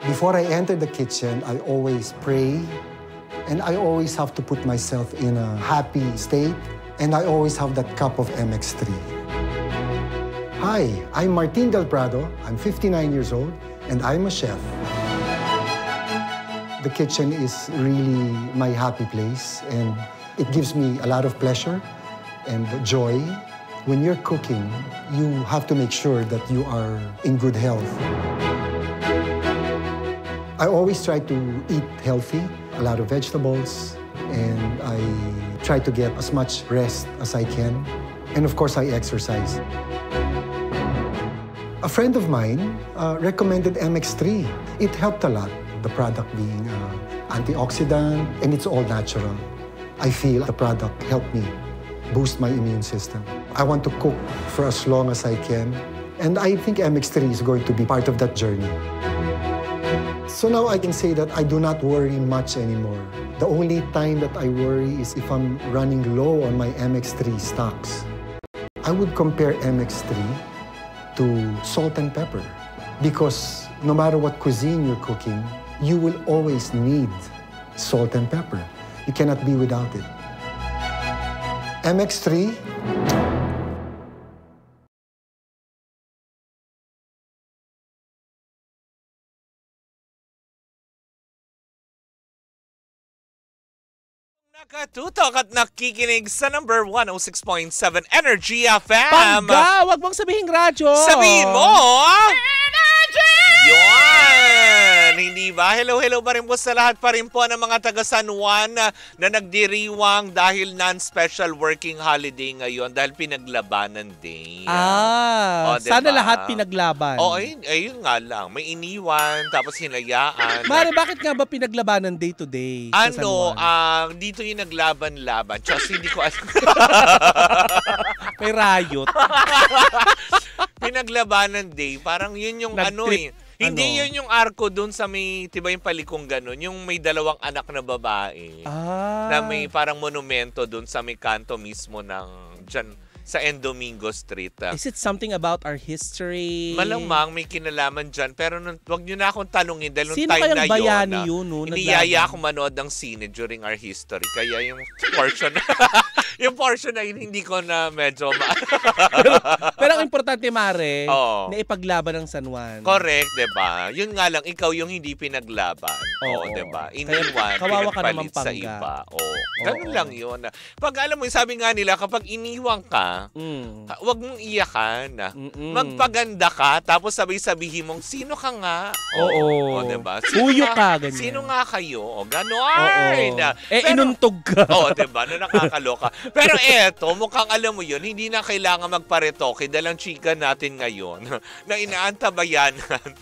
Before I enter the kitchen, I always pray, and I always have to put myself in a happy state, and I always have that cup of MX3. Hi, I'm Martin Del Prado. I'm 59 years old, and I'm a chef. The kitchen is really my happy place, and it gives me a lot of pleasure and joy. When you're cooking, you have to make sure that you are in good health. I always try to eat healthy, a lot of vegetables, and I try to get as much rest as I can. And of course, I exercise. A friend of mine recommended MX3. It helped a lot, the product being antioxidant, and it's all natural. I feel the product helped me boost my immune system. I want to cook for as long as I can, and I think MX3 is going to be part of that journey. So now I can say that I do not worry much anymore. The only time that I worry is if I'm running low on my MX3 stocks. I would compare MX3 to salt and pepper, because no matter what cuisine you're cooking, you will always need salt and pepper. You cannot be without it. MX3, nakatutok at nakikinig sa number 106.7 Energy FM. Pangga! Wag mong sabihin radyo! Sabihin mo! Energy! Yun! Hindi ba? Hello pa rin po sa lahat pa rin po ng mga taga San Juan na nagdiriwang dahil non-special working holiday ngayon dahil pinaglabanan day. Diba? Sana lahat pinaglaban. Ayun nga lang. May iniwan, tapos hinayaan. Mare, bakit nga ba pinaglabanan day to day sa San Juan? Dito yung naglaban-laban. Just hindi ko alam. May riot. Pinaglabanan day. Parang yun yung Hindi yun yung arko dun sa may, diba yung palikong ganun, yung may dalawang anak na babae. Na may parang monumento dun sa may kanto mismo ng dyan sa Domingo Street. Is it something about our history? Malamang may kinalaman dyan. Pero wag nyo na akong tanungin dahil nung Sino time na bayani yun, iniyaya ako manood ng sine during our history. Kaya yung portion yung portion na yun, hindi ko na medyo pero ang importante, Mare, na ipaglaban ng San Juan. Correct, diba? Yun nga lang, ikaw yung hindi pinaglaban. Diba? Iniwan, pinagpalit sa iba. Ganun lang yun. Pag alam mo, sabi nga nila, kapag iniwang ka, wag mong iyakan. Magpaganda ka, tapos sabihin mong, sino ka nga? Diba? Huyo ka, ganyan. Sino nga kayo? Ganon. Inuntog ka. Diba? Na nakakaloka. Pero eto, mukhang alam mo yun, hindi na kailangan magparetoke dahil ang chika natin ngayon na inaantabayanan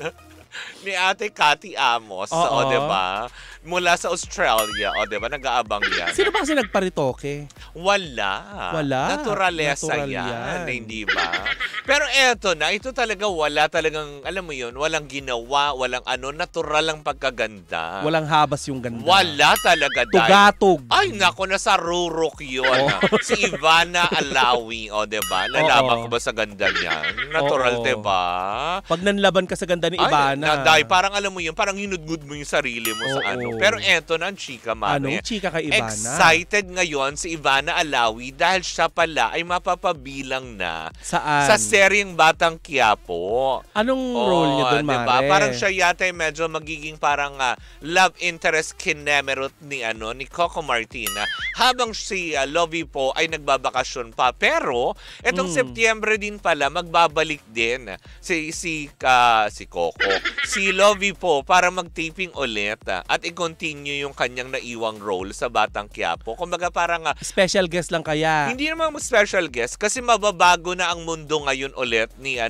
ni Ate Cathy Amos, diba? Mula sa Australia, diba? Nag-aabang yan. Sino ba kasi nagparitoke? Wala. Naturalesa yan. Hindi ba? Pero eto na, ito talaga wala talagang, alam mo yun, walang ginawa, walang natural ang pagkaganda. Walang habas yung ganda. Wala talaga. Tugatog. Ay, nako, nasa rurok yun. Si Ivana Alawi, diba? Lalaban ko ba sa ganda niya? Natural, diba? Pag nanlaban ka sa ganda ni Ivana. Parang alam mo yun, parang hinudgud mo yung sarili mo sa Pero eto na ang chika, Mare. Anong chika kay Ivana? Excited ngayon si Ivana Alawi dahil siya pala ay mapapabilang na sa seryeng Batang Quiapo. Anong role niya doon, Mare? Diba? Parang siya yata medyo magiging parang love interest kinemerot ni Coco Martina habang si Lovie po ay nagbabakasyon pa. Pero etong Setyembre din pala magbabalik din si Coco. Si Lovie po para mag-taping ulit at i-continue yung kanyang naiwang role sa Batang Quiapo. Kumbaga parang special guest lang kaya. Hindi naman special guest kasi mababago na ang mundo ngayon ulit ni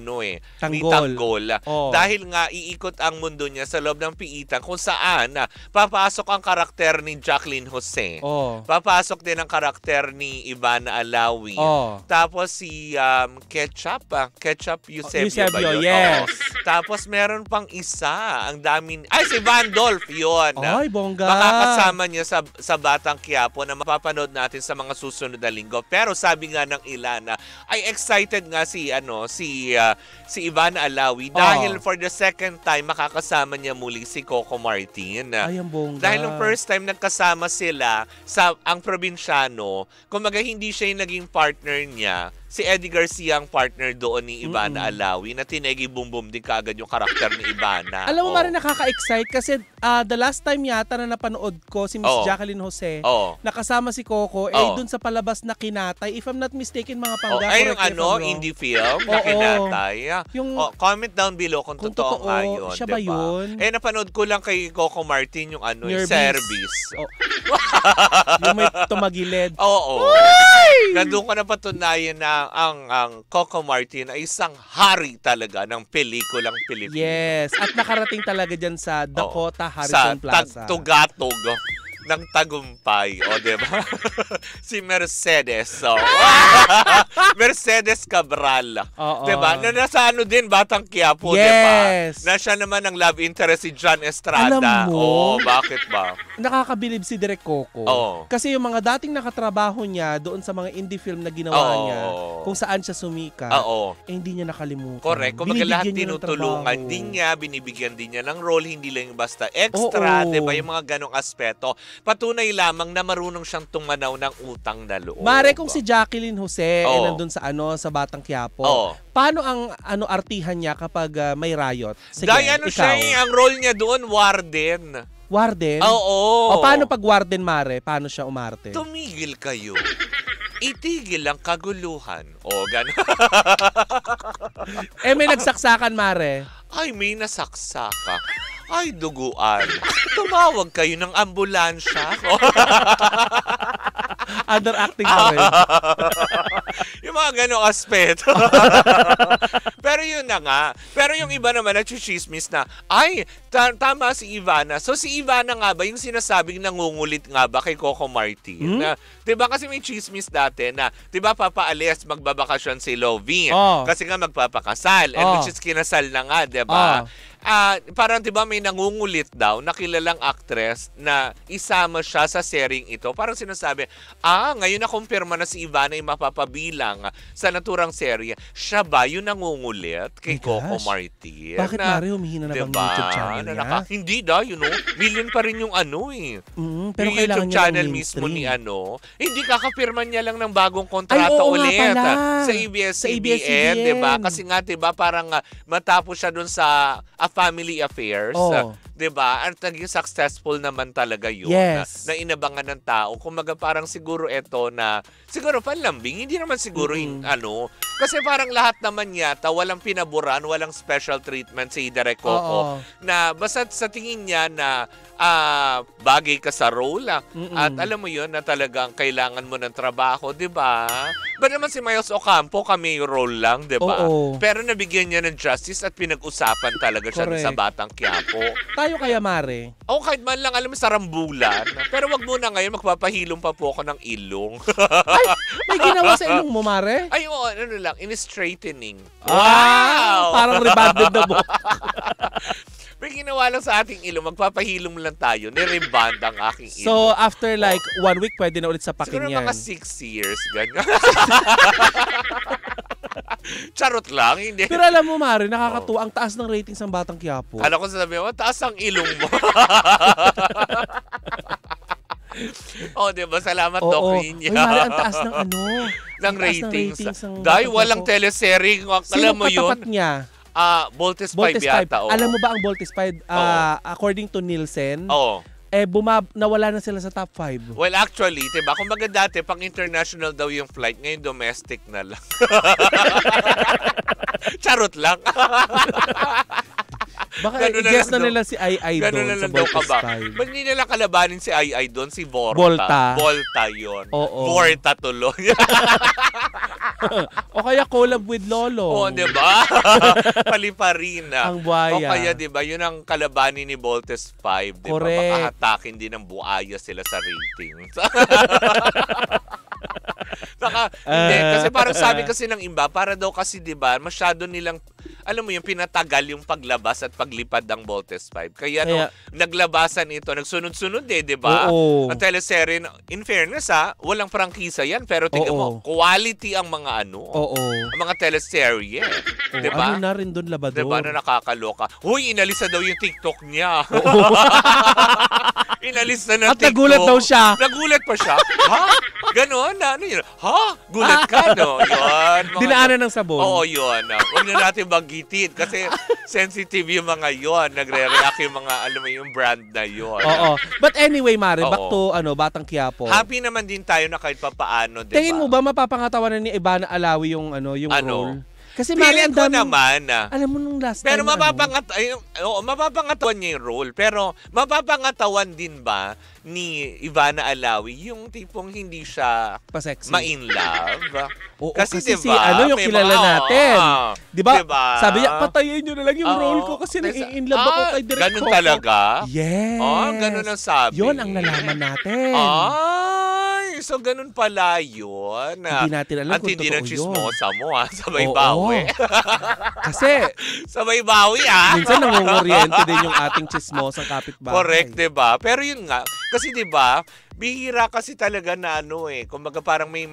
Tanggol. Dahil nga iikot ang mundo niya sa loob ng piitan kung saan papasok ang karakter ni Jacqueline Jose. Papasok din ang karakter ni Ivana Alawi. Tapos si Ketchup Eusebio ba yun? Yes. Tapos meron pang isa, ang dami, si Vandolph yun. Ay, bongga. Makakasama niya sa Batang Quiapo na mapapanood natin sa mga susunod na linggo. Pero sabi nga ng ilan na ay excited nga si Ivana Alawi dahil for the second time makakasama niya muli si Coco Martin. Ay, ang bongga. Dahil nung first time nagkasama sila sa ang probinsyano, kumbaga hindi siya yung naging partner niya. Si Eddie Garcia ang partner doon ni Ivana Alawi na tinegi boom din kaagad yung karakter ni Ivana. Alam mo, Mare, nakaka-excite kasi the last time yata na napanood ko si Miss Jacqueline Jose, nakasama si Coco, dun sa palabas na Kinatay. If I'm not mistaken, mga pangga. Ay, yung indie film na Kinatay. Comment down below kung totoo nga yun. Siya ba yun? Napanood ko lang kay Coco Martin yung yung service. Yung may tumagilid. Oo. Nandun ko na patunayan na ang Coco Martin ay isang hari talaga ng pelikulang Pilipino. Yes. At nakarating talaga dyan sa Dakota Harrison Plaza. Sa Tugatog ng Tagumpay. O, diba? Si Mercedes. Mercedes Cabral. Diba? Na nasa din, Batang Quiapo. Yes. Diba? Na siya naman ang love interest si John Estrada. Alam mo? Bakit ba? Nakakabilib si Direk Coco. Kasi yung mga dating nakatrabaho niya doon sa mga indie film na ginawa niya, kung saan siya sumika, hindi niya nakalimutan. Correct. Kung lahat tinutulungan din niya, binibigyan din niya ng role, hindi lang yung basta extra, diba? Yung mga ganong aspeto. Patunay lamang na marunong siyang tumanaw ng utang na loob. Mare, kung si Jacqueline Jose nandun sa sa Batang Quiapo, paano ang artihan niya kapag may riot? Sige, siya ang role niya doon, warden. Warden? Oo. O paano pag warden, Mare? Paano siya umarte? Tumigil kayo. Itigil ang kaguluhan. Gano'n. May nagsaksakan, Mare. Ay, may nasaksaka. Ay, duguan. Tumawag kayo ng ambulansya. Underacting pa rin. Yung mga ganong aspeto. Pero yun na nga. Pero yung iba naman nagchichismis na, ay, tama si Ivana. So si Ivana nga ba, yung sinasabing nangungulit nga ba kay Coco Martin? Na, diba kasi may chismis dati na, diba papaalis, magbabakasyon si Lovie. Kasi nga magpapakasal. And which is kinasal na nga, diba? Parang diba may nangungulit daw na kilalang actress na isama siya sa sharing ito. Parang sinasabi, ngayon na kumpirma na si Ivana ay mapapabilang sa naturang serye. Siya ba yung nangungulit kay Coco Martin? Bakit, Mare, humihina na bang YouTube channel niya? Hindi million pa rin yung pero yung kailangan YouTube niya channel mismo ni hindi kakapirma niya lang ng bagong kontrata ulit sa ABS-CBN, diba? Kasi nga, diba, parang matapos siya dun sa A Family Affairs, diba? At naging successful naman talaga yun. Yes. Na inabangan ng tao. Kumaga parang siguro siguro panlambing, hindi naman siguro kasi parang lahat naman yata, walang pinaburan, walang special treatment si Direk Coco. Na basta sa tingin niya na bagay ka sa role at alam mo yun na talagang kailangan mo ng trabaho, diba? Ba naman si Miles Ocampo, kami role lang, diba? Pero nabigyan niya ng justice at pinag-usapan talaga siya sa Batang Quiapo. Tayo kaya, Mare? Kahit man lang, alam mo, sarambulan. Pero wag muna ngayon, magpapahilom pa po ako ng ilong. Ay, may ginawa sa ilong mo, Mare? Ay, lang, in-straightening. Wow! Parang rebanded na buhok. May ginawa lang sa ating ilong, magpapahilom lang tayo, ni-reband ang aking ilong. So, after like 1 week, pwede na ulit sa pakin siguro yan. Siguro mga 6 years, ganyan. Charot lang, hindi. Pero alam mo, Mare, nakakatuwa. Ang taas ng ratings ng Batang Quiapo. Alam ko sasabihin mo, taas ang ilong mo. Diba? Salamat, Doc Rinya. Uy, Mare, ang taas ng ng ratings. Dahil walang teleserye. Alam mo yun? Sino katapat niya? Voltes 5 yata. Alam mo ba ang Voltes 5, according to Nielsen, nawala na sila sa top 5. Well, actually, diba? Kumbaga dati, pang international daw yung flight, ngayon domestic na lang. Charot lang. Baka i-guess na nila si Ai doon sa Voltes 5. Ba't hindi nila kalabanin si Ai doon? Si Volta. Volta yun. Volta tuloy. O kaya collab with Lolo. Diba? Paliparin. Ang buhaya. O kaya, diba, yun ang kalabanin ni Voltes 5. Diba? Correct. Baka hatakin din ng buhaya sila sa ratings. Hindi, kasi parang sabi kasi ng iba, para daw kasi, diba, masyado nilang alam mo yung pinatagal yung paglabas at paglipad ng Voltes 5. Kaya no, naglabasan ito, nagsunod-sunod di ba? Ang teleserye, in fairness walang prangkisa yan, pero tingnan mo, quality ang mga ang mga teleserye. Diba? Ano na rin doon, Labador? Diba na nakakaloka? Huy, inalis na daw yung TikTok niya. Inalis na ng At TikTok. nagulat daw siya. Nagulat pa siya? Ha? Ganon? Ano yun? Ha? Gulat ka, no? Yun. Dinaanan ng sabon. Oo, yun. Huwag na natin banggitin kasi sensitive yung mga yun. Nagre-react yung mga, alam mo yung brand na yun. Oo. But anyway, Mare, back to Batang Quiapo. Happy naman din tayo na kahit papaano, diba? Tingin mo ba mapapangatawanan ni Ivana Alawi yung role? Kasi Mare, ang daming, naman. Alam mo nung last pero time mapapangatawan niya yung role. Pero mapapangatawan din ba ni Ivana Alawi yung tipong hindi siya pa-sexy, ma-in love? Kasi diba, yung kilala natin. Diba? Sabi niya, patayin niyo na lang yung role ko kasi nai-in love ako kay Direk Coco. Ganun talaga? Yes. Ganun ang sabi. Yun ang nalaman natin. So ganun pala yun. Hindi natin alam kung hindi totoo ng chismosa mo Sabay Oo. bawi. Kasi sabay bawi minsan nangunguryente din yung ating chismosang kapitbahay. Correct, diba? Pero yun nga, kasi diba, bihira kasi talaga na kumbaga parang may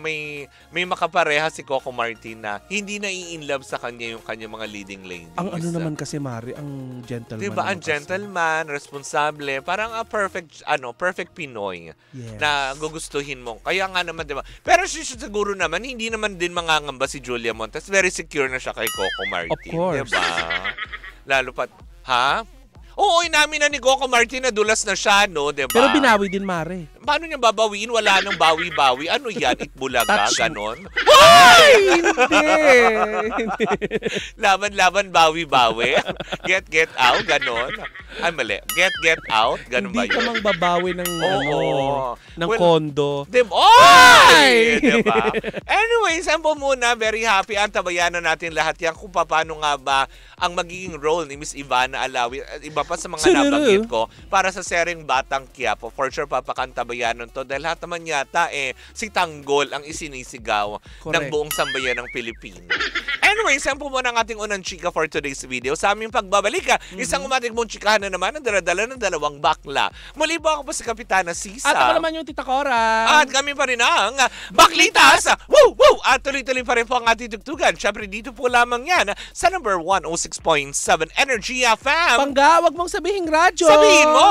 makapareha si Coco Martin na hindi na in love sa kanya yung kanya mga leading ladies. Ang naman kasi, Mari, ang gentleman. Diba, ang gentleman, responsable, parang perfect Pinoy na gugustuhin mo. Kaya nga naman, diba? Pero siguro naman, hindi naman din mangangamba si Julia Montes. Very secure na siya kay Coco Martin. Of course. Diba? Lalo pa, Oo, inamin na ni Coco Martin na dulas na siya, no? Diba? Pero binawi din, Mare. Paano niya babawiin? Wala nang bawi-bawi. Ano yan? Itbulaga? Ganon? Ay! Hindi! Laban-laban, bawi-bawi. Get out? Ganon? Ay, mali. Get out? Ganon ba yun? Hindi ka mang babawi ng, ng kondo. Diba? Anyways, ang po muna, very happy. Antabayanan natin lahat yan kung paano nga ba ang magiging role ni Miss Ivana Alawi. Iba pa sa mga nabanggit ko para sa seryeng Batang Quiapo. For sure, papakantabayanan to dahil lahat naman yata si Tanggol ang isinisigaw ng buong sambayan ng Pilipino. Anyways, yan po muna ang ating unang chika for today's video. Sa aming pagbabalik, isang umating mong chikahan na naman ang daladala ng dalawang bakla. Muli po ako po si Kapitana Sisa. At ako naman yung Tita Cora. At kami pa rin ang Baklitas! Woo! Woo! At tuloy-tuloy pa rin po ang ating tugtugan. Siyempre, dito po lamang yan sa number 106.7 Energy FM. Pangga, wag mong sabihing radyo. Sabihin mo!